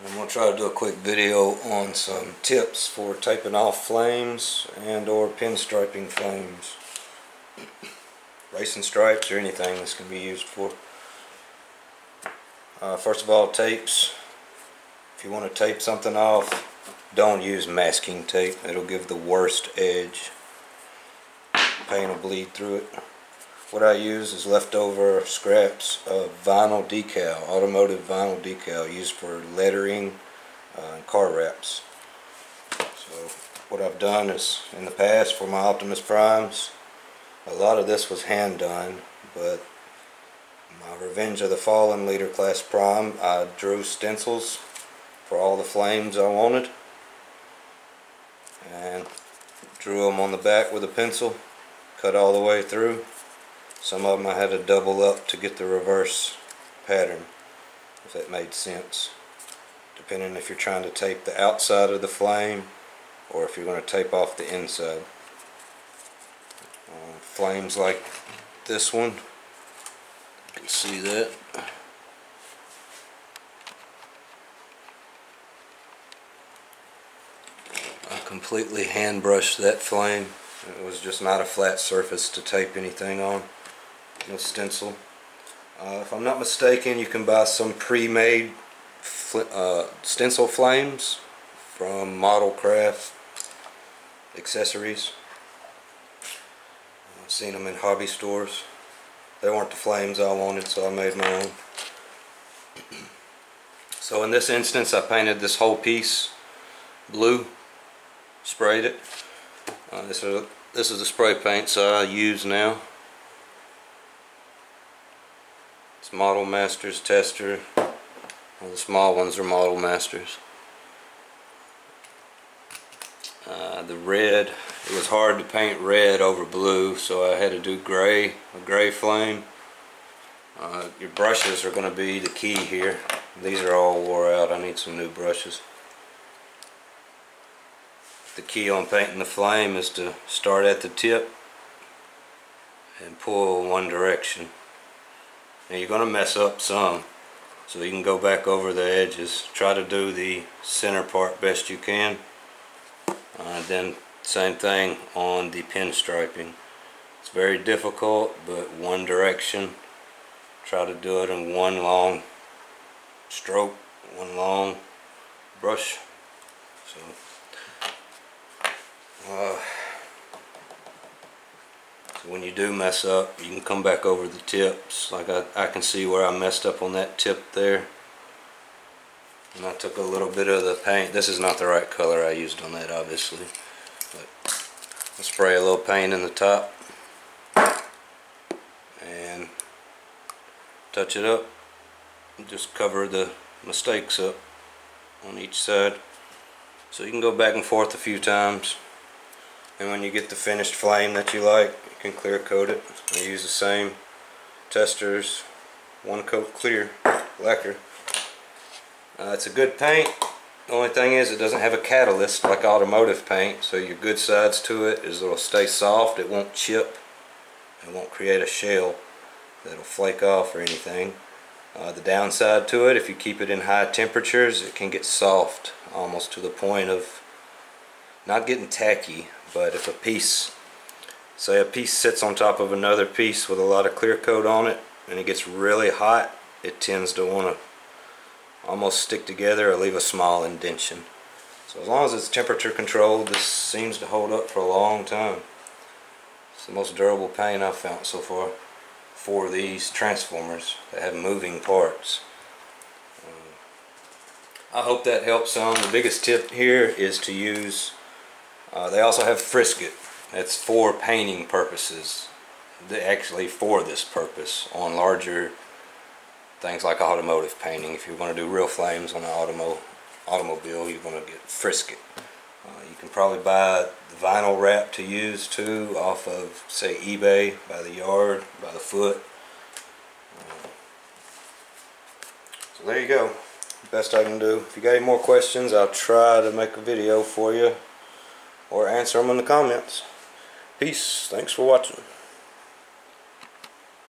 I'm going to try to do a quick video on some tips for taping off flames and or pinstriping flames. Racing stripes or anything this can be used for. First of all, tapes. If you want to tape something off, don't use masking tape. It'll give the worst edge. Paint will bleed through it. What I use is leftover scraps of vinyl decal, automotive vinyl decal used for lettering and car wraps. So what I've done is, in the past for my Optimus Primes, a lot of this was hand done, but my Revenge of the Fallen Leader Class Prime, I drew stencils for all the flames I wanted and drew them on the back with a pencil, cut all the way through. Some of them I had to double up to get the reverse pattern, if that made sense, depending if you're trying to tape the outside of the flame or if you're going to tape off the inside. Flames like this one, you can see that. I completely hand brushed that flame. It was just not a flat surface to tape anything on. No stencil. If I'm not mistaken, you can buy some pre-made stencil flames from Model Craft Accessories. I've seen them in hobby stores. They weren't the flames I wanted, so I made my own. So in this instance, I painted this whole piece blue, sprayed it. This is the spray paints I use now. It's Model Masters Tester. Well, the small ones are Model Masters. The red, it was hard to paint red over blue, so I had to do gray, a gray flame. Your brushes are going to be the key here. These are all wore out. I need some new brushes. The key on painting the flame is to start at the tip and pull in one direction. Now you're going to mess up some, so you can go back over the edges. Try to do the center part best you can. Then same thing on the pinstriping. It's very difficult, but one direction. Try to do it in one long stroke, one long brush. So when you do mess up, you can come back over the tips. Like I can see where I messed up on that tip there, and I took a little bit of the paint. This is not the right color I used on that, obviously, but I'll spray a little paint in the top and touch it up and just cover the mistakes up on each side. So you can go back and forth a few times, and when you get the finished flame that you like, you can clear coat it. I use the same testers, one coat clear lacquer. It's a good paint. The only thing is it doesn't have a catalyst like automotive paint, so your good sides to it is it'll stay soft, it won't chip, it won't create a shell that'll flake off or anything. The downside to it, if you keep it in high temperatures, it can get soft almost to the point of not getting tacky. But if a piece, say a piece sits on top of another piece with a lot of clear coat on it and it gets really hot, it tends to want to almost stick together or leave a small indentation. So as long as it's temperature controlled, this seems to hold up for a long time. It's the most durable paint I've found so far for these transformers that have moving parts. I hope that helps some. The biggest tip here is to use, they also have Frisket. It's for painting purposes. Actually for this purpose on larger things like automotive painting. If you're going to do real flames on an automobile, you're going to get Frisket. You can probably buy the vinyl wrap to use too off of, say, eBay, by the yard, by the foot. So there you go. Best I can do. If you got any more questions, I'll try to make a video for you or answer them in the comments. Peace. Thanks for watching.